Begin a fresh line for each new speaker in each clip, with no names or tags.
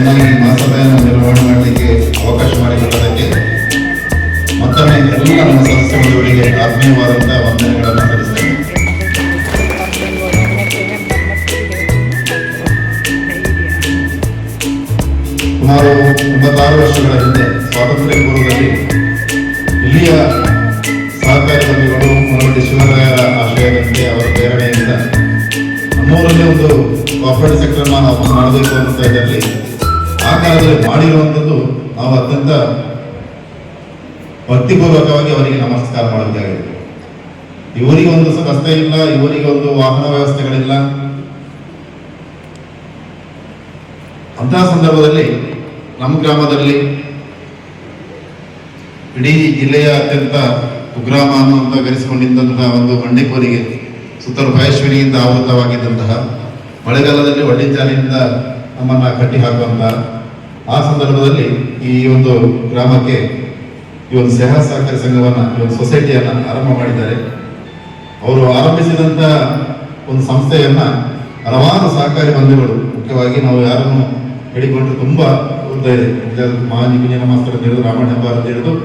ಚೆನ್ನಾಗಿ ಮಹಾಸಭೆಯನ್ನು ನಿರ್ವಹಣೆ ಮಾಡಲಿಕ್ಕೆ ಅವಕಾಶ ಮಾಡಿಕೊಟ್ಟದಕ್ಕೆ ಮತ್ತೊಮ್ಮೆ ಎಲ್ಲ ನಮ್ಮ ಸಂಸ್ಥೆ ಬಂಧುಗಳಿಗೆ ಆತ್ಮೀಯವಾದಂತಹ ವಂದನೆಗಳನ್ನು ಸಲ್ಲಿಸ್ತೇನೆ. ಸುಮಾರು 86 ವರ್ಷಗಳ ಹಿಂದೆ ಸ್ವಾತಂತ್ರ್ಯ ಪೂರ್ವದಲ್ಲಿ ಇಲ್ಲಿಯ ಸಹಕಾರಿ ಬಂಧುಗಳು ಮುನವಳ್ಳಿ ಶಿವರಾಯರ ಆಶಯದಂತೆ ಅವರ ಪ್ರೇರಣೆಯಿಂದ ನಮ್ಮೂರಲ್ಲಿ ಒಂದು ಕೋಆಪರೇಟಿವ್ ಸೆಕ್ಟರ್ ನಾವು ಮಾಡಬೇಕು ಅನ್ನುತ್ತಾ ಇದರಲ್ಲಿ ಆ ಕಾಲದಲ್ಲಿ ಮಾಡಿರುವಂಥದ್ದು ನಾವು ಅತ್ಯಂತ ಭಕ್ತಿಪೂರ್ವಕವಾಗಿ ಅವರಿಗೆ ನಮಸ್ಕಾರ ಮಾಡಬೇಕಾಗಿದೆ. ಇವರಿಗೆ ಒಂದು ರಸ್ತೆ ಇಲ್ಲ, ಇವರಿಗೆ ಒಂದು ವಾಹನ ವ್ಯವಸ್ಥೆಗಳಿಲ್ಲ. ಅಂತಹ ಸಂದರ್ಭದಲ್ಲಿ ನಮ್ಮ ಗ್ರಾಮದಲ್ಲಿ ಇಡೀ ಜಿಲ್ಲೆಯ ಅತ್ಯಂತ ಕುಗ್ರಾಮ ಅನ್ನುವಂತ ಕರೆಸಿಕೊಂಡಿದ್ದಂತಹ ಒಂದು ಬಂಡೀಪುರಿಗೆ ಸುತ್ತಲೂ ಮಹೇಶ್ವರಿಯಿಂದ ಆವೃತವಾಗಿದ್ದಂತಹ ಮಳೆಗಾಲದಲ್ಲಿ ಒಡ್ಡಿಚಾಲಿನಿಂದ ನಮ್ಮನ್ನ ಕಟ್ಟಿ ಹಾಕುವಂತಹ ಆ ಸಂದರ್ಭದಲ್ಲಿ ಈ ಒಂದು ಗ್ರಾಮಕ್ಕೆ ಈ ಒಂದು ಸಹಕಾರಿ ಸಂಘವನ್ನ, ಈ ಒಂದು ಸೊಸೈಟಿಯನ್ನ ಆರಂಭ ಮಾಡಿದ್ದಾರೆ. ಅವರು ಆರಂಭಿಸಿದಂತ ಒಂದು ಸಂಸ್ಥೆಯನ್ನ ಹಲವಾರು ಸಹಕಾರಿ ಬಂಧುಗಳು, ಮುಖ್ಯವಾಗಿ ನಾವು ಯಾರನ್ನು ಹೇಳಿಕೊಂಡ್ರೆ ತುಂಬಾ ಉದ್ದ ಇದೆ, ಮಾಜಿ ಇಂಜಿನಿಯರ್ ಮಾಸ್ತರ್ ಅಂತ ಹೇಳಿದ್ರು, ರಾಮಣ್ಣ ಹೆಬ್ಬಾರ್ ಅಂತ ಹೇಳಿದ್ರು,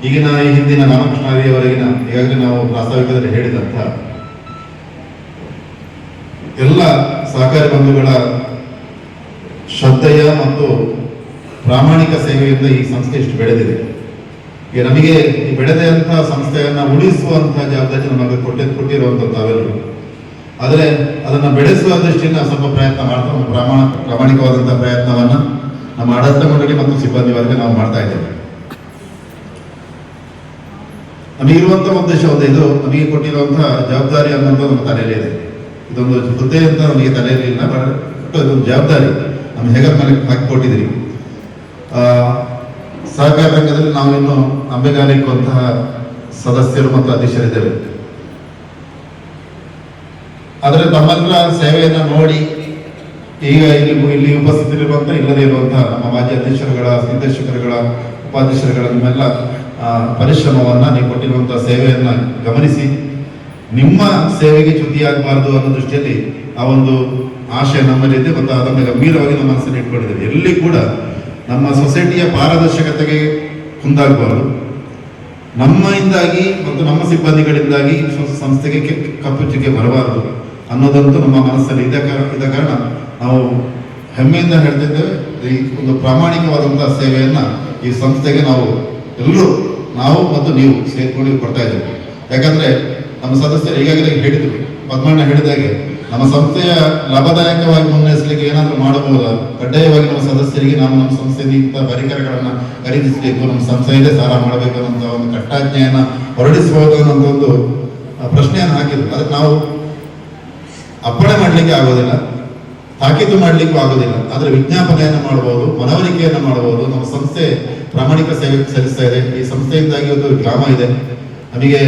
ಈಗಿನ ಈ ಹಿಂದಿನ ರಾಮಕೃಷ್ಣ ಹರಿಯವರೆಗಿನ ಈಗಾಗಲೇ ನಾವು ಪ್ರಾಸ್ತಾವಿಕದಲ್ಲಿ ಹೇಳಿದಂತ ಎಲ್ಲ ಸಹಕಾರಿ ಬಂಧುಗಳ ಶ್ರದ್ಧೆಯ ಮತ್ತು ಪ್ರಾಮಾಣಿಕ ಸೇವೆಯಿಂದ ಈ ಸಂಸ್ಥೆ ಇಷ್ಟು ಬೆಳೆದಿದೆ. ಈಗ ನಮಗೆ ಈ ಬೆಳೆದಂತಹ ಸಂಸ್ಥೆಯನ್ನ ಉಳಿಸುವಂತಹ ಜವಾಬ್ದಾರಿ ನಮಗೆ ಕೊಟ್ಟಿರುವಂತಹ ತಾವೆಲ್ಲರೂ. ಆದರೆ ಅದನ್ನು ಬೆಳೆಸುವ ದೃಷ್ಟಿಯಿಂದ ಸ್ವಲ್ಪ ಪ್ರಯತ್ನ ಮಾಡ್ತಾ ಪ್ರಾಮಾಣಿಕವಾದಂತಹ ಪ್ರಯತ್ನವನ್ನ ನಮ್ಮ ಆಡಳಿತ ಮಂಡಳಿ ಮತ್ತು ಸಿಬ್ಬಂದಿ ವರ್ಗ ನಾವು ಮಾಡ್ತಾ ಇದ್ದೇವೆ. ನಮಗಿರುವಂತಹ ಉದ್ದೇಶ ಒಂದು, ಇದು ನಮಗೆ ಕೊಟ್ಟಿರುವಂತಹ ಜವಾಬ್ದಾರಿ ಅನ್ನೋದು ನಮ್ಮ ತಲೆಯಲ್ಲಿ ಇದೆ. ಇದೊಂದು ಹುದ್ದೆ ಅಂತ ನಮಗೆ ತಲೆಯಲ್ಲಿ ಇಲ್ಲ, ಬಟ್ ಇದೊಂದು ಜವಾಬ್ದಾರಿ ನಮ್ಮ ಹೆಗಲ ಮೇಲೆ ಹಾಕಿಕೊಟ್ಟಿದ್ದೀರಿ. ಸಹಕಾರ ರಂಗದಲ್ಲಿ ನಾವು ಇನ್ನು ಅಂಬೆಗಾಲಿಕ್ಕುವಂತಹ ಸದಸ್ಯರು ಮತ್ತು ಅಧ್ಯಕ್ಷರಿದ್ದೇವೆ. ಆದರೆ ತಮ್ಮೆಲ್ಲರ ಸೇವೆಯನ್ನ ನೋಡಿ ಈಗ ಇಲ್ಲಿ ಉಪಸ್ಥಿತರಿರುವಂತ ಇಲ್ಲದೇ ಇರುವಂತಹ ನಮ್ಮ ಮಾಜಿ ಅಧ್ಯಕ್ಷರುಗಳ, ನಿರ್ದೇಶಕರುಗಳ, ಉಪಾಧ್ಯಕ್ಷರುಗಳ ನಿಮ್ಮೆಲ್ಲ ಪರಿಶ್ರಮವನ್ನ, ನೀವು ಕೊಟ್ಟಿರುವಂತಹ ಸೇವೆಯನ್ನ ಗಮನಿಸಿ ನಿಮ್ಮ ಸೇವೆಗೆ ಚ್ಯುತಿಯಾಗಬಾರದು ಅನ್ನೋ ದೃಷ್ಟಿಯಲ್ಲಿ ಆ ಒಂದು ಆಶಯ ನಮ್ಮಲ್ಲಿದೆ ಮತ್ತು ಅದನ್ನು ಗಂಭೀರವಾಗಿ ನಮ್ಮ ಮನಸ್ಸನ್ನು ಇಟ್ಕೊಂಡಿದ್ದೇವೆ. ಎಲ್ಲಿ ಕೂಡ ನಮ್ಮ ಸೊಸೈಟಿಯ ಪಾರದರ್ಶಕತೆಗೆ ಕುಂದಾಗಬಾರದು, ನಮ್ಮಿಂದಾಗಿ ಮತ್ತು ನಮ್ಮ ಸಿಬ್ಬಂದಿಗಳಿಂದಾಗಿ ಸಂಸ್ಥೆಗೆ ಕಪ್ಪುಚ್ಚಿಗೆ ಬರಬಾರದು ಅನ್ನೋದಂತೂ ನಮ್ಮ ಮನಸ್ಸಲ್ಲಿ ಇದ ಕಾರಣ ನಾವು ಹೆಮ್ಮೆಯಿಂದ ಹೇಳ್ತಿದ್ದೇವೆ. ಈ ಒಂದು ಪ್ರಾಮಾಣಿಕವಾದಂತಹ ಸೇವೆಯನ್ನ ಈ ಸಂಸ್ಥೆಗೆ ನಾವು ಎಲ್ಲರೂ, ನಾವು ಮತ್ತು ನೀವು ಸೇರ್ಕೊಂಡು ಕೊಡ್ತಾ ಇದ್ದೇವೆ. ಯಾಕಂದ್ರೆ ನಮ್ಮ ಸದಸ್ಯರು ಈಗಾಗಲೇ ಹೇಳಿದ್ರು, ಪದ್ಮಣ್ಣ ಹೇಳಿದಾಗೆ ನಮ್ಮ ಸಂಸ್ಥೆಯ ಲಾಭದಾಯಕವಾಗಿ ಮುನ್ನಡೆಸಲಿಕ್ಕೆ ಏನಾದರೂ ಮಾಡಬಹುದಾ, ಕಡ್ಡಾಯವಾಗಿ ನಮ್ಮ ಸದಸ್ಯರಿಗೆ ನಾವು ನಮ್ಮ ಸಂಸ್ಥೆಯಿಂದ ಇಂಥ ಪರಿಕರಗಳನ್ನ ಖರೀದಿಸಬೇಕು, ನಮ್ಮ ಸಂಸ್ಥೆಯಲ್ಲೇ ಸಾಲ ಮಾಡಬೇಕು ಅನ್ನೋ ಒಂದು ಕಟ್ಟಾಜ್ಞೆಯನ್ನ ಹೊರಡಿಸಬಹುದು ಅನ್ನೋ ಒಂದು ಪ್ರಶ್ನೆಯನ್ನು ಹಾಕಿದ್ರು. ಅದಕ್ಕೆ ನಾವು ಅಪ್ಪಣೆ ಮಾಡಲಿಕ್ಕೆ ಆಗೋದಿಲ್ಲ, ತಾಕೀತು ಮಾಡಲಿಕ್ಕೂ ಆಗೋದಿಲ್ಲ. ಆದರೆ ವಿಜ್ಞಾಪನೆಯನ್ನು ಮಾಡಬಹುದು, ಮನವರಿಕೆಯನ್ನು ಮಾಡಬಹುದು. ನಮ್ಮ ಸಂಸ್ಥೆ ಪ್ರಾಮಾಣಿಕ ಸೇವೆ ಸಲ್ಲಿಸ್ತಾ ಇದೆ. ಈ ಸಂಸ್ಥೆಯಿಂದಾಗಿ ಒಂದು ಗ್ರಾಮ ಇದೆ, ನಮಗೆ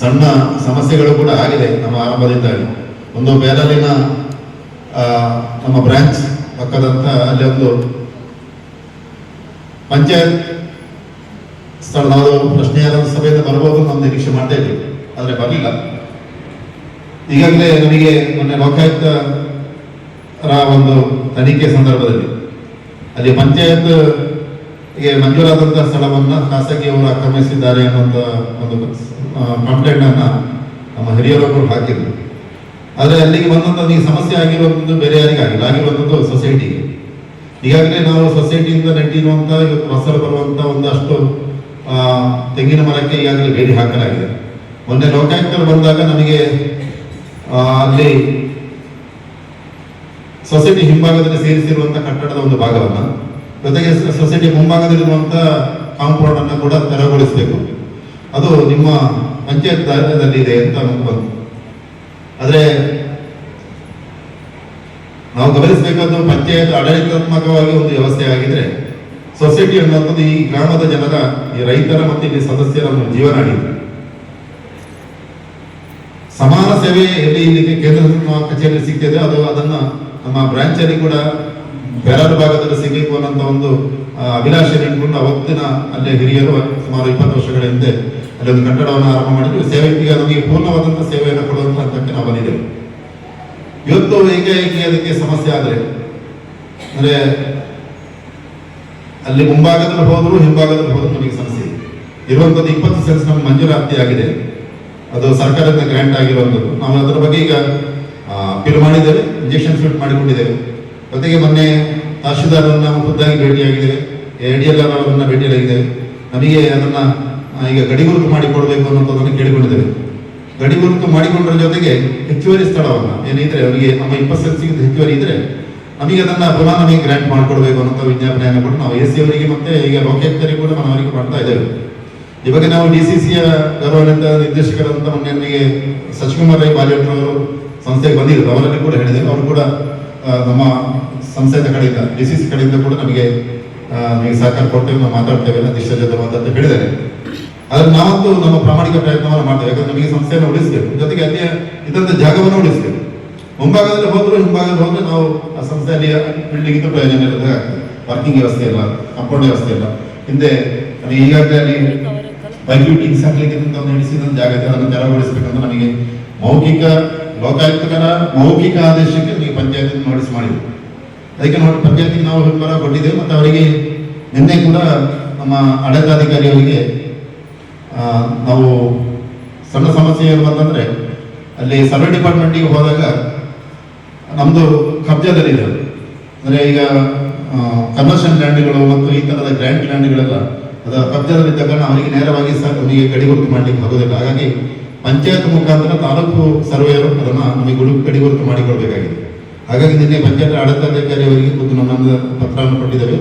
ಸಣ್ಣ ಸಮಸ್ಯೆಗಳು ಕೂಡ ಆಗಿದೆ ನಮ್ಮ ಆರಂಭದಿಂದಾಗಿ. ಒಂದು ಬೇಲಲ್ಲಿನ ನಮ್ಮ ಬ್ರಾಂಚ್ ಪಕ್ಕದಂತ ಅಲ್ಲಿ ಒಂದು ಪಂಚಾಯತ್ ಸ್ಥಳ, ನಾವು ಪ್ರಶ್ನೆಯಾದ ಸಭೆಯಿಂದ ಬರ್ಬೋದು ನಮ್ಮ ನಿರೀಕ್ಷೆ ಮಾಡ್ತಾ ಇದ್ವಿ, ಆದರೆ ಬರಲಿಲ್ಲ. ಈಗಾಗಲೇ ನಮಗೆ ಮೊನ್ನೆ ಲೋಕಾಯುಕ್ತರ ಒಂದು ತನಿಖೆ ಸಂದರ್ಭದಲ್ಲಿ ಅಲ್ಲಿ ಪಂಚಾಯತ್ ಮಂಜೂರಾದಂತಹ ಸ್ಥಳವನ್ನ ಖಾಸಗಿಯವರು ಆಕ್ರಮಿಸಿದ್ದಾರೆ ಅನ್ನುವಂತ ಒಂದು ಕಂಪ್ಲೇಂಟ್ ಅನ್ನ ನಮ್ಮ ಹಿರಿಯರೊಬ್ಬರು ಹಾಕಿದ್ರು. ಆದರೆ ಅಲ್ಲಿಗೆ ಬಂದಂತ ಈ ಸಮಸ್ಯೆ ಆಗಿರುವಂಥದ್ದು ಬೇರೆ ಯಾರಿಗಾಗಿಲ್ಲ, ಆಗಿರುವಂಥದ್ದು ಸೊಸೈಟಿಗೆ. ಈಗಾಗಲೇ ನಾವು ಸೊಸೈಟಿಯಿಂದ ನೆಟ್ಟಿರುವಂತ ಹೊಸರು ಬರುವಂತ ಒಂದಷ್ಟು ತೆಂಗಿನ ಮರಕ್ಕೆ ಈಗಾಗಲೇ ಬೇಡಿ ಹಾಕಲಾಗಿದೆ. ಮೊನ್ನೆ ಲೋಕಾಯುಕ್ತರು ಬಂದಾಗ ನಮಗೆ ಅಲ್ಲಿ ಸೊಸೈಟಿ ಹಿಂಭಾಗದಲ್ಲಿ ಸೇರಿಸಿರುವಂತಹ ಕಟ್ಟಡದ ಒಂದು ಭಾಗವನ್ನ, ಜೊತೆಗೆ ಸೊಸೈಟಿ ಮುಂಭಾಗದಲ್ಲಿರುವಂತಹ ಕಾಂಪೌಂಡ್ ಅನ್ನು ಕೂಡ ತೆರವುಗೊಳಿಸಬೇಕು, ಅದು ನಿಮ್ಮ ಪಂಚಾಯತ್ ದಾಯದಲ್ಲಿ ಇದೆ ಅಂತ ನಮ್ಗೆ ಬಂತು. ಆದ್ರೆ ನಾವು ಗಮನಿಸಬೇಕಾದ್ದು, ಪಂಚಾಯತ್ ಆಡಳಿತಾತ್ಮಕವಾಗಿ ಒಂದು ವ್ಯವಸ್ಥೆ ಆಗಿದ್ರೆ ಸೊಸೈಟಿ ಅನ್ನುವಂಥದ್ದು ಈ ಗ್ರಾಮದ ಜನರ, ಈ ರೈತರ ಮತ್ತು ಇಲ್ಲಿ ಸದಸ್ಯರ ಒಂದು ಜೀವನಾಡಿ. ಸಮಾನ ಸೇವೆ ಎಲ್ಲಿ ಇಲ್ಲಿಗೆ ಕೇಂದ್ರ ಕಚೇರಿ ಸಿಗ್ತಿದೆ, ಅದನ್ನ ನಮ್ಮ ಬ್ರಾಂಚ್ ಅಲ್ಲಿ ಕೂಡ ಬೇರಾರ ಭಾಗದಲ್ಲಿ ಸಿಗಬೇಕು ಅನ್ನೋಂಥ ಒಂದು ಅಭಿಲಾಷೆ ಇಟ್ಕೊಂಡು ಅವತ್ತಿನ ಅಲ್ಲೇ ಹಿರಿಯರು ಸುಮಾರು 20 ವರ್ಷಗಳ ಹಿಂದೆ ಅಲ್ಲಿ ಒಂದು ಕಟ್ಟಡವನ್ನು ಆರಂಭ ಮಾಡಿದ್ವಿ. ಸೇವೆಗೆ ನಮಗೆ ಪೂರ್ಣವಾದಂತಹ ಸೇವೆಯನ್ನು ಕೊಡುವಂತ ಹಂತಕ್ಕೆ ನಾವು ಬಂದಿದ್ದೇವೆ. ಇವತ್ತು ಏಕಾಏಕಿ ಅದಕ್ಕೆ ಸಮಸ್ಯೆ ಆದರೆ, ಅಂದ್ರೆ ಅಲ್ಲಿ ಮುಂಭಾಗದಲ್ಲಿ ಹೋದ್ರು ಹಿಂಭಾಗದಲ್ಲಿ ಹೋದ್ರು ನಮಗೆ ಸಮಸ್ಯೆ ಇದೆ. ಇರುವಂಥದ್ದು 20 ಸೆನ್ಸ್ ನಮ್ಗೆ ಮಂಜೂರಾತಿ ಆಗಿದೆ, ಅದು ಸರ್ಕಾರದ ಗ್ರಾಂಟ್ ಆಗಿರುವಂಥದ್ದು. ನಾವು ಅದರ ಬಗ್ಗೆ ಈಗ ಅಪೀಲ್ ಮಾಡಿದ್ದೇವೆ, ಇಂಜೆಕ್ಷನ್ ಫಿಟ್ ಮಾಡಿಕೊಂಡಿದ್ದೇವೆ. ಜೊತೆಗೆ ಮೊನ್ನೆ ತಹಶೀಲ್ದಾರರನ್ನ ಖುದ್ದಾಗಿ ಭೇಟಿಯಾಗಿದ್ದೇವೆ, ADL ಅವರನ್ನ ಭೇಟಿಯಾಗಿದ್ದೇವೆ. ನಮಗೆ ಅದನ್ನ ಈಗ ಗಡಿಗುರುತು ಮಾಡಿಕೊಡ್ಬೇಕು ಅನ್ನೋದನ್ನು ಕೇಳಿಕೊಂಡಿದ್ದೇವೆ. ಗಡಿಗುರುತು ಮಾಡಿಕೊಂಡ್ರ ಜೊತೆಗೆ ಹೆಚ್ಚುವರಿ ಸ್ಥಳವನ್ನ ಏನಿದ್ರೆ ಅವರಿಗೆ ನಮ್ಮ 20 ಸೆನ್ಸ್ಗಿಂತ ಹೆಚ್ಚುವರಿ ಇದ್ರೆ ನಮಗೆ ಅದನ್ನ ಪುನಃ ನಮಗೆ ಗ್ರಾಂಟ್ ಮಾಡಿಕೊಡ್ಬೇಕು ಅನ್ನೋ ವಿಜ್ಞಾಪನೆಯನ್ನು ಕೂಡ ನಾವು AC ಅವರಿಗೆ ಮತ್ತೆ ಈಗ ಲೋಕಾಯುಕ್ತರಿಗೆ ಕೂಡ ಮನವರಿಕೆ ಮಾಡ್ತಾ ಇದ್ದೇವೆ. ಇವಾಗ ನಾವು DCCಯ ಗೌರವಾನ್ವಿತ ನಿರ್ದೇಶಕರಂತ ಮೊನ್ನೆ ನನಗೆ ಸಚಿವಕುಮಾರ್ ರೈ ಬಾಲಿಯಟ್ರ ಅವರು ಸಂಸ್ಥೆಗೆ ಬಂದಿದ್ರು, ಅವರಲ್ಲಿ ಕೂಡ ಹೇಳಿದ್ದೇವೆ. ಅವರು ಕೂಡ ನಮ್ಮ ಸಂಸ್ಥೆಯ ಕಡೆಯಿಂದ DCC ಕಡೆಯಿಂದ ಕೂಡ ನಮಗೆ ಸಹಕಾರ ಕೊಡ್ತೇವೆ, ನಾವು ಮಾತಾಡ್ತೇವೆ ದಿಶ ಜೊತೆ ಅಂತ ಹೇಳಿದ್ದಾರೆ. ಆದ್ರೆ ನಾವಂತೂ ನಮ್ಮ ಪ್ರಾಮಾಣಿಕ ಪ್ರಯತ್ನವನ್ನು ಮಾಡ್ತೇವೆ, ಯಾಕಂದ್ರೆ ನಮಗೆ ಸಂಸ್ಥೆಯನ್ನು ಉಳಿಸಬೇಕು, ಜೊತೆಗೆ ಅಲ್ಲಿಯ ಇದ್ದಂಥ ಜಾಗವನ್ನು ಉಳಿಸಬೇಕು. ಮುಂಭಾಗದಲ್ಲಿ ಹೋದ್ರು ಹಿಂಭಾಗದಲ್ಲಿ ಹೋದ್ರೆ ನಾವು ಆ ಸಂಸ್ಥೆಯಲ್ಲಿ ಬಿಲ್ಡಿಂಗ್ ಇದ್ದು ಪ್ರಯೋಜನ ಇರೋದು, ಪಾರ್ಕಿಂಗ್ ವ್ಯವಸ್ಥೆ ಇಲ್ಲ, ಕಾಂಪೌಂಡ್ ವ್ಯವಸ್ಥೆ ಇಲ್ಲ. ಹಿಂದೆ ನಮಗೆ ಈಗಾಗಲೇ ಅಲ್ಲಿ ಬೈಕ್ ಟೀಮ್ಸ್ ಹಾಕ್ಲಿಕ್ಕೆ ಒಂದು ಹಿಡಿಸಿದ ಜಾಗ ಇದೆ, ಅದನ್ನು ತೆರವುಗೊಳಿಸಬೇಕಂತ ನಮಗೆ ಲೋಕಾಯುಕ್ತರ ಮೌಖಿಕ ಆದೇಶಕ್ಕೆ ನಮಗೆ ಪಂಚಾಯತ್ ನೋಟಿಸ್ ಮಾಡಿದ್ರು. ಅದಕ್ಕೆ ನೋಡಿ ಪಂಚಾಯತಿಗೆ ನಾವು ಬೆಂಬಲ ಕೊಟ್ಟಿದ್ದೇವೆ. ಮತ್ತು ಅವರಿಗೆ ನಿನ್ನೆ ಕೂಡ ನಮ್ಮ ಆಡಳಿತಾಧಿಕಾರಿಯವರಿಗೆ ನಾವು ಸಣ್ಣ ಸಮಸ್ಯೆ ಏನು ಅಂತಂದ್ರೆ, ಅಲ್ಲಿ ಸರ್ವೆ ಡಿಪಾರ್ಟ್ಮೆಂಟಿಗೆ ಹೋದಾಗ ನಮ್ದು ಕಬ್ಜಾದಲ್ಲಿದೆ. ಅಂದ್ರೆ ಈಗ ಕನ್ವರ್ಷನ್ ಲ್ಯಾಂಡ್ಗಳು ಮತ್ತು ಈ ತರದ ಗ್ರ್ಯಾಂಟ್ ಲ್ಯಾಂಡ್ಗಳೆಲ್ಲ ಅದು ಕಬ್ಜಾದಲ್ಲಿದ್ದ ಕಾರಣ ಅವರಿಗೆ ನೇರವಾಗಿ ನಮಗೆ ಗಡಿಗುರುತು ಮಾಡ್ಲಿಕ್ಕೆ ಆಗೋದಿಲ್ಲ. ಹಾಗಾಗಿ ಪಂಚಾಯತ್ ಮುಖಾಂತರ ತಾಲೂಕು ಸರ್ವೇಯರು ಅದನ್ನ ನಮಗೆ ಗಡಿಗುರುತು ಮಾಡಿಕೊಳ್ಬೇಕಾಗಿದೆ. ಹಾಗಾಗಿ ನಿನ್ನೆ ಪಂಚಾಯತ್ ಆಡಳಿತಾಧಿಕಾರಿ ಅವರಿಗೆ ಖುದ್ದು ನಮ್ಮೊಂದು ಪತ್ರವನ್ನು ಕೊಟ್ಟಿದ್ದೇವೆ.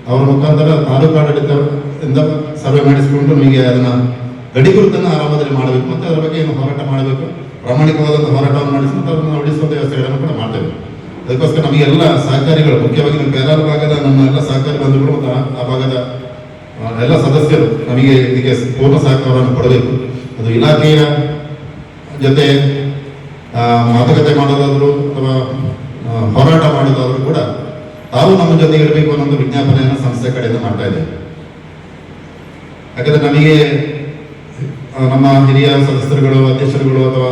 ಅವರ ಮುಖಾಂತರ ತಾಲೂಕು ಆಡಳಿತದಿಂದ ಸರ್ವೆ ಮಾಡಿಸಿಕೊಂಡು ನಮಗೆ ಅದನ್ನ ಗಡಿಗುರುತನ್ನು ಆರಂಭದಲ್ಲಿ ಮಾಡಬೇಕು, ಮತ್ತೆ ಅದರ ಬಗ್ಗೆ ಏನು ಹೋರಾಟ ಮಾಡಬೇಕು, ಪ್ರಾಮಾಣಿಕವಾದಂಥ ಹೋರಾಟವನ್ನು ನಡೆಸಿ ಅದನ್ನು ಉಳಿಸುವಂಥ ವ್ಯವಸ್ಥೆಗಳನ್ನು ಕೂಡ ಮಾಡ್ತೇವೆ. ಅದಕ್ಕೋಸ್ಕರ ನಮಗೆಲ್ಲ ಸಹಕಾರಿಗಳು, ಮುಖ್ಯವಾಗಿ ನಮ್ಮ ಬೇರಾರ ಭಾಗದ ನಮ್ಮ ಎಲ್ಲ ಸಹಕಾರಿ ಬಂಧುಗಳು ಮತ್ತು ಆ ಭಾಗದ ಎಲ್ಲ ಸದಸ್ಯರು ನಮಗೆ ಇದಕ್ಕೆ ಪೂರ್ಣ ಸಹಕಾರವನ್ನು ಕೊಡಬೇಕು. ಅದು ಇಲಾಖೆಯ ಜೊತೆ ಮಾತುಕತೆ ಮಾಡೋದಾದ್ರು ಅಥವಾ ಹೋರಾಟ ಮಾಡೋದಾದ್ರೂ ಕೂಡ ತಾವು ನಮ್ಮ ಜೊತೆಗೆ ಇರಬೇಕು ಅನ್ನೋ ವಿಜ್ಞಾಪನೆಯನ್ನು ಸಂಸ್ಥೆ ಕಡೆಯಿಂದ ಮಾಡ್ತಾ ಇದ್ದೇವೆ. ಯಾಕಂದ್ರೆ ನಮಗೆ ನಮ್ಮ ಹಿರಿಯ ಸದಸ್ಯರುಗಳು, ಅಧ್ಯಕ್ಷರುಗಳು ಅಥವಾ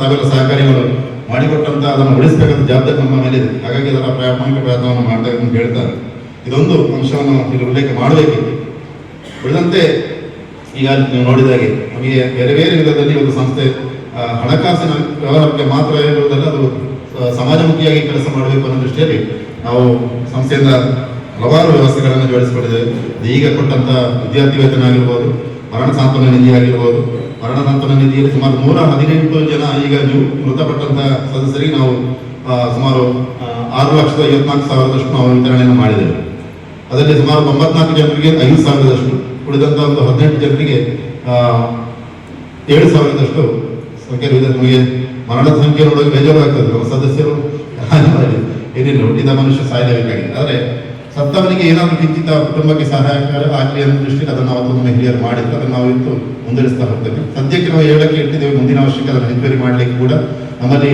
ತಾವೆಲ್ಲ ಸಹಕಾರಿಗಳು ಮಾಡಿಕೊಟ್ಟಂತ ಅದನ್ನು ಉಳಿಸಬೇಕಂತ ಜವಾಬ್ದಾರಿ ನಮ್ಮ ಮೇಲೆ ಇದೆ. ಹಾಗಾಗಿ ಅದರ ಪ್ರಾಮಾಣಿಕ ಪ್ರಯತ್ನವನ್ನು ಮಾಡ್ತಾ ಅಂತ ಹೇಳ್ತಾರೆ. ಇದೊಂದು ಅಂಶವನ್ನು ಇಲ್ಲಿ ಉಲ್ಲೇಖ ಮಾಡಬೇಕಿತ್ತು. ಉಳಿದಂತೆ ಈಗ ನೀವು ನೋಡಿದಾಗೆ ನಮಗೆ ಬೇರೆ ಬೇರೆ ವಿಧದಲ್ಲಿ ಒಂದು ಸಂಸ್ಥೆ ಹಣಕಾಸಿನ ವ್ಯವಹಾರಕ್ಕೆ ಮಾತ್ರ ಇರುವುದಲ್ಲ, ಅದು ಸಮಾಜಮುಖಿಯಾಗಿ ಕೆಲಸ ಮಾಡಬೇಕು ಅನ್ನೋ ದೃಷ್ಟಿಯಲ್ಲಿ ನಾವು ಸಂಸ್ಥೆಯಿಂದ ಹಲವಾರು ವ್ಯವಸ್ಥೆಗಳನ್ನು ಜೋಡಿಸಿಕೊಂಡಿದ್ದೇವೆ. ಈಗ ಕೊಟ್ಟಂತ ವಿದ್ಯಾರ್ಥಿ ವೇತನ ಆಗಿರ್ಬೋದು, ಮರಣ ಸಾಂತ್ವನ ನಿಧಿ ಆಗಿರ್ಬೋದು. ಮರಣ ಸಾಂತ್ವನ ನಿಧಿಯಲ್ಲಿ ಸುಮಾರು 118 ಜನ ಈಗ ಮೃತಪಟ್ಟಂತ ಸದಸ್ಯರಿಗೆ ನಾವು ಸುಮಾರು 6,54,000 ನಾವು ವಿತರಣೆಯನ್ನು ಮಾಡಿದ್ದೇವೆ. ಅದರಲ್ಲಿ ಸುಮಾರು 94 ಜನರಿಗೆ 5,000 ಉಳಿದಂತ ಒಂದು 18 ಜನರಿಗೆ 7,000 ಸಂಖ್ಯೆ ಇದೆ. ನಮಗೆ ಮರಣದ ಸಂಖ್ಯೆ ನೋಡೋಕೆ ಬೇಜಾರಾಗ್ತದೆ. ನಮ್ಮ ಸದಸ್ಯರು ಏನಿಲ್ಲ, ಹುಟ್ಟಿದ ಮನುಷ್ಯ ಸಾಯಲೇಬೇಕಾಗಿದೆ. ಆದರೆ ಸತ್ತವನಿಗೆ ಏನಾದರೂ ಕಿಂಚಿತ ಕುಟುಂಬಕ್ಕೆ ಸಹಾಯಕಾರ ಆಗಲಿ ಅನ್ನೋ ದೃಷ್ಟಿಯಲ್ಲಿ ಅದನ್ನು ಅವತ್ತು ನಮ್ಮ ಹಿರಿಯರು ಮಾಡಿದ್ರು. ಅದನ್ನು ನಾವು ಇವತ್ತು ಮುಂದುವರಿಸ್ತಾ ಹೋಗ್ತೇವೆ. ಸದ್ಯಕ್ಕೆ ನಾವು 7ಕ್ಕೆ ಇಟ್ಟಿದ್ದೇವೆ. ಮುಂದಿನ ವರ್ಷಕ್ಕೆ ಅದನ್ನು ಹೆಚ್ಚುವರಿ ಮಾಡಲಿಕ್ಕೆ ಕೂಡ ನಮ್ಮಲ್ಲಿ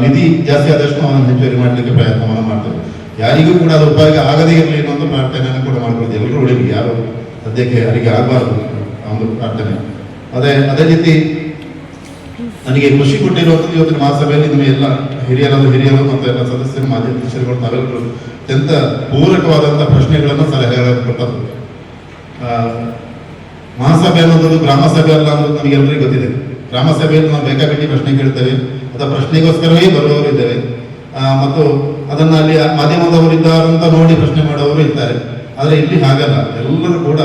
ನಿಧಿ ಜಾಸ್ತಿ ಆದಷ್ಟು ನಾವು ಅದನ್ನು ಹೆಚ್ಚುವರಿ ಮಾಡಲಿಕ್ಕೆ ಪ್ರಯತ್ನವನ್ನು ಮಾಡ್ತೇವೆ. ಯಾರಿಗೂ ಕೂಡ ಅದು ಉಪಯೋಗ ಆಗದೇ ಇರಲಿ ಅನ್ನೋ ಪ್ರಾರ್ಥನೆಯನ್ನು ಕೂಡ ಮಾಡ್ಕೊಳ್ತೀವಿ. ಎಲ್ಲರೂ ಉಳಿಲಿ, ಯಾರು ಸದ್ಯಕ್ಕೆ ಯಾರಿಗೆ ಆಗಬಾರ್ದು ಒಂದು ಪ್ರಾರ್ಥನೆ. ಅದೇ ರೀತಿ ನನಗೆ ಖುಷಿ ಕೊಟ್ಟಿರುವಂಥದ್ದು ಇವತ್ತಿನ ಮಹಾಸಭೆಯಲ್ಲಿ ನಿಮ್ಮ ಎಲ್ಲ ಹಿರಿಯರು ಮತ್ತು ಎಲ್ಲ ಸದಸ್ಯರು, ಮಾಜಿ ಅಧ್ಯಕ್ಷರುಗಳು ತಾವೆಲ್ಲರೂ ಅತ್ಯಂತ ಪೂರಕವಾದಂಥ ಪ್ರಶ್ನೆಗಳನ್ನು ಸಲಹೆಗಳನ್ನು ಕೊಟ್ಟದ್ದು. ಮಹಾಸಭೆ ಅನ್ನೋದು ಗ್ರಾಮ ಸಭೆ ಅಲ್ಲ ಅನ್ನೋದು ನಮಗೆಲ್ಲರಿಗೂ ಗೊತ್ತಿದೆ. ಗ್ರಾಮ ಸಭೆಯಲ್ಲಿ ನಾವು ಬೇಕಾಬಿಟ್ಟಿ ಪ್ರಶ್ನೆ ಕೇಳ್ತೇವೆ ಅಥವಾ ಪ್ರಶ್ನೆಗೋಸ್ಕರವೇ ಬರುವವರು ಇದ್ದೇವೆ, ಮತ್ತು ಅದನ್ನು ಅಲ್ಲಿ ಮಾಧ್ಯಮದವರಿದ್ದಾರಂತ ನೋಡಿ ಪ್ರಶ್ನೆ ಮಾಡುವವರು ಇರ್ತಾರೆ. ಆದರೆ ಇಲ್ಲಿ ಹಾಗಲ್ಲ, ಎಲ್ಲರೂ ಕೂಡ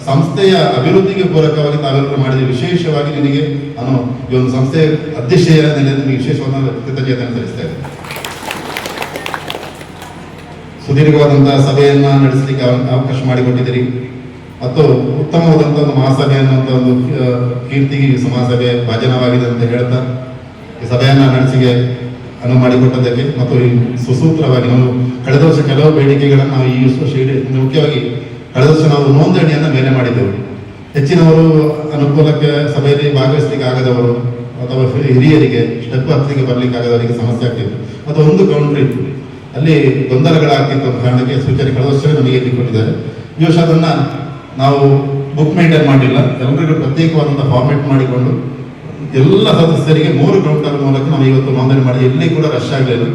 ಸಂಸ್ಥೆಯ ಅಭಿವೃದ್ಧಿಗೆ ಪೂರಕವಾಗಿ ತಾವೆಲ್ಲರೂ ಮಾಡಿದ ವಿಶೇಷವಾಗಿ ನಿನಗೆ ನಾನು ಈ ಒಂದು ಸಂಸ್ಥೆಯ ಅಧ್ಯಕ್ಷೆಯ ನಿನಗೆ ವಿಶೇಷವಾದ ಕೃತಜ್ಞತೆಯನ್ನು ಸಲ್ಲಿಸ್ತಾ ಇದ್ದೇನೆ. ಸುದೀರ್ಘವಾದಂತಹ ಸಭೆಯನ್ನ ನಡೆಸಲಿಕ್ಕೆ ಅವಕಾಶ ಮಾಡಿಕೊಟ್ಟಿದ್ದೀರಿ ಮತ್ತು ಉತ್ತಮವಾದಂತಹ ಒಂದು ಮಹಾಸಭೆ ಅನ್ನುವಂಥ ಒಂದು ಕೀರ್ತಿಗೆ ಈ ಸಮಾಜಸಭೆ ಭಾಜನವಾಗಿದೆ ಅಂತ ಹೇಳ್ತಾ ಈ ಸಭೆಯನ್ನ ನಡೆಸಿಗೆ ಅನುವು ಮಾಡಿಕೊಟ್ಟದಕ್ಕೆ ಮತ್ತು ಈ ಸುಸೂತ್ರವಾಗಿ ನಾವು ಕಳೆದ ವರ್ಷ ಕೆಲವು ಬೇಡಿಕೆಗಳನ್ನು ನಾವು ಈ ವರ್ಷ ಮುಖ್ಯವಾಗಿ ಕಳೆದ ವರ್ಷ ನಾವು ನೋಂದಣಿಯನ್ನು ಮೇಲೆ ಮಾಡಿದ್ದೆವು. ಹೆಚ್ಚಿನವರು ಅನುಕೂಲಕ್ಕೆ ಸಭೆಯಲ್ಲಿ ಭಾಗವಹಿಸಲಿಕ್ಕೆ ಆಗದವರು ಅಥವಾ ಹಿರಿಯರಿಗೆ ಸ್ಟೆಪ್ ಹತ್ತಲಿಕ್ಕೆ ಬರಲಿಕ್ಕೆ ಆಗದವರಿಗೆ ಸಮಸ್ಯೆ ಆಗ್ತಿತ್ತು ಮತ್ತು ಒಂದು ಕೌಂಟ್ರ್ ಇತ್ತು, ಅಲ್ಲಿ ಗೊಂದಲಗಳಾಗ್ತಿತ್ತು ಅಂತ ಕಾರಣಕ್ಕೆ ಸೂಚನೆ ಕಳೆದ ವರ್ಷವೇ ನಮಗೆ ಇಲ್ಲಿ ಕೊಟ್ಟಿದ್ದಾರೆ. ಈ ವರ್ಷ ಅದನ್ನು ನಾವು ಬುಕ್ ಮೇಂಟೈನ್ ಮಾಡಿಲ್ಲ, ಎಲ್ಲರಿಗೂ ಪ್ರತ್ಯೇಕವಾದಂಥ ಫಾರ್ಮೆಟ್ ಮಾಡಿಕೊಂಡು ಎಲ್ಲ ಸದಸ್ಯರಿಗೆ 3 ಕೌಂಟರ್ ಮೂಲಕ ನಾವು ಇವತ್ತು ನೋಂದಣಿ ಮಾಡಿ ಎಲ್ಲಿ ಕೂಡ ರಶ್ ಆಗಲಿಲ್ಲ.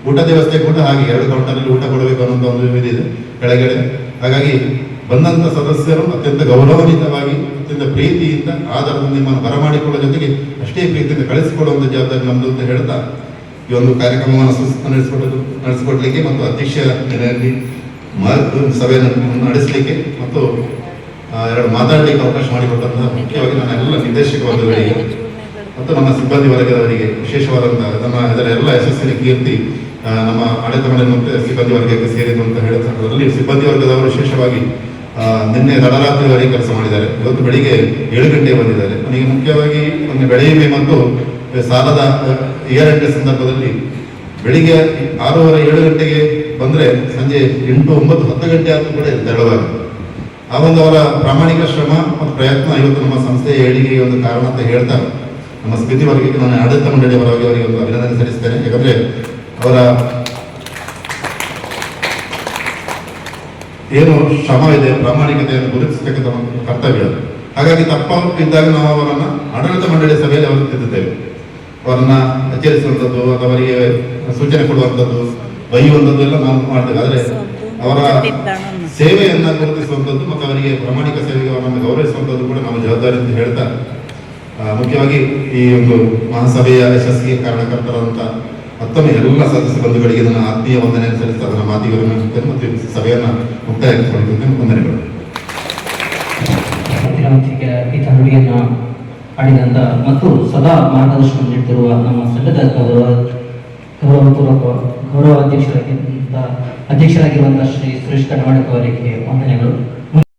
ಊಟದ ವ್ಯವಸ್ಥೆ ಕೂಡ ಹಾಗೆ 2 ಕೌಂಟರಲ್ಲಿ ಊಟ ಕೊಡಬೇಕು ಅನ್ನೋ ಒಂದು ವಿಧಿ ಇದೆ ಕೆಳಗಡೆ. ಹಾಗಾಗಿ ಬಂದಂಥ ಸದಸ್ಯರು ಅತ್ಯಂತ ಗೌರವಾನ್ವಿತವಾಗಿ ಅತ್ಯಂತ ಪ್ರೀತಿಯಿಂದ ಆಧಾರದ ನಿಮ್ಮನ್ನು ಬರಮಾಡಿಕೊಳ್ಳೋ ಜೊತೆಗೆ ಅಷ್ಟೇ ಪ್ರೀತಿಯಿಂದ ಕಳಿಸಿಕೊಡುವಂಥ ಜವಾಬ್ದಾರಿ ನಮ್ಮದು ಅಂತ ಹೇಳ್ತಾ ಈ ಒಂದು ಕಾರ್ಯಕ್ರಮವನ್ನು ನಡೆಸಿಕೊಡ್ಲಿಕ್ಕೆ ಮತ್ತು ಅಧ್ಯಕ್ಷ ನೆಲೆಯಲ್ಲಿ ಸಭೆಯನ್ನು ನಡೆಸಲಿಕ್ಕೆ ಮತ್ತು ಎರಡು ಮಾತಾಡಲಿಕ್ಕೆ ಅವಕಾಶ ಮಾಡಿಕೊಟ್ಟಂತಹ ಮುಖ್ಯವಾಗಿ ನನ್ನ ಎಲ್ಲ ನಿರ್ದೇಶಕ ವರ್ಗಗಳಿಗೆ ಮತ್ತು ನಮ್ಮ ಸಿಬ್ಬಂದಿ ವರ್ಗದವರಿಗೆ ವಿಶೇಷವಾದಂತಹ ಇದರ ಎಲ್ಲ ಯಶಸ್ಸಿನ ಕೀರ್ತಿ ನಮ್ಮ ಆಡಳಿತ ಮಂಡಳಿ ಮತ್ತು ಸಿಬ್ಬಂದಿ ವರ್ಗಕ್ಕೆ ಸೇರಿತು ಅಂತ ಹೇಳ್ತಾರೆ. ಸಿಬ್ಬಂದಿ ವರ್ಗದವರು ವಿಶೇಷವಾಗಿ ನಿನ್ನೆ ತಡರಾತ್ರಿವರೆಗೆ ಕೆಲಸ ಮಾಡಿದ್ದಾರೆ. ಇವತ್ತು ಬೆಳಿಗ್ಗೆ 7 ಗಂಟೆಗೆ ಬಂದಿದ್ದಾರೆ. ನನಗೆ ಮುಖ್ಯವಾಗಿ ಒಂದು ಬೆಳೆ ವಿಮೆ ಮತ್ತು ಸಾಲದ ಏರಿಕೆ ಸಂದರ್ಭದಲ್ಲಿ ಬೆಳಿಗ್ಗೆ 6:30 7 ಗಂಟೆಗೆ ಬಂದರೆ ಸಂಜೆ 8 9 10 ಗಂಟೆ ಆದರೂ ಕೂಡ ತೆರಳಬಾರದು. ಆ ಒಂದು ಅವರ ಪ್ರಾಮಾಣಿಕ ಶ್ರಮ ಮತ್ತು ಪ್ರಯತ್ನ ಇವತ್ತು ನಮ್ಮ ಸಂಸ್ಥೆಯ ಏಳಿಗೆಗೆ ಒಂದು ಕಾರಣ ಅಂತ ಹೇಳ್ತಾರೆ. ನಮ್ಮ ಸ್ಮಿತಿ ವರ್ಗಕ್ಕೆ ನಾನು ಆಡಳಿತ ಮಂಡಳಿಯ ಪರವಾಗಿ ಅವರಿಗೆ ಒಂದು ಅಭಿನಂದನೆ ಸಲ್ಲಿಸ್ತೇನೆ. ಯಾಕಂದರೆ ಅವರ ಏನು ಶ್ರಮವಿದೆ, ಪ್ರಾಮಾಣಿಕತೆಯನ್ನು ಗುರುತಿಸತಕ್ಕಂಥ ಕರ್ತವ್ಯ. ಹಾಗಾಗಿ ತಪ್ಪಿದ್ದಾಗ ನಾವು ಅವರನ್ನು ಆಡಳಿತ ಮಂಡಳಿಯ ಸಭೆಯಲ್ಲಿ ಅವರು ತಿದ್ದುತ್ತೇವೆ. ಅವರನ್ನ ಎಚ್ಚರಿಸುವಂಥದ್ದು ಅಥವಾ ಅವರಿಗೆ ಸೂಚನೆ ಕೊಡುವಂಥದ್ದು, ಬೈಯುವಂಥದ್ದು ಎಲ್ಲ ನಾವು ಮಾಡ್ತೇವೆ. ಆದರೆ ಅವರ ಸೇವೆಯನ್ನು ಗುರುತಿಸುವಂಥದ್ದು ಮತ್ತು ಅವರಿಗೆ ಪ್ರಾಮಾಣಿಕ ಸೇವೆಗೆ ಅವರನ್ನು ಗೌರವಿಸುವಂಥದ್ದು ಕೂಡ ನಮ್ಮ ಜವಾಬ್ದಾರಿ ಅಂತ ಹೇಳ್ತಾ, ಮುಖ್ಯವಾಗಿ ಈ ಒಂದು ಮಹಾಸಭೆಯ ಯಶಸ್ಸಿಗೆ ಕಾರಣಕರ್ತರಾದಂಥ ಮತ್ತೊಮ್ಮೆ ಎಲ್ಲ ಸದಸ್ಯ ಬಂಧುಗಳಿಗೆ ನನ್ನ ಆತ್ಮೀಯ ವಂದನೆ ಸಲ್ಲಿಸ್ತಾ ನನ್ನ ಮಾತಿಗಳನ್ನು ಮತ್ತು ಸಭೆಯನ್ನು ಮುಕ್ತಾಯಗೊಳಿಸುತ್ತೇನೆ. ವಂದನೆಗಳು.
ನುಡಿಯನ್ನು ಆಡಿದಂಥ ಮತ್ತು ಸದಾ ಮಾರ್ಗದರ್ಶನ ನೀಡುತ್ತಿರುವ ನಮ್ಮ ಸಂಘದ ಗೌರವ ಅಧ್ಯಕ್ಷರಾಗಿರುವಂಥ ಶ್ರೀ ಸುರೇಶ್ ಕನ್ನವಾಡಕ ಅವರಿಗೆ ವಂದನೆಗಳು.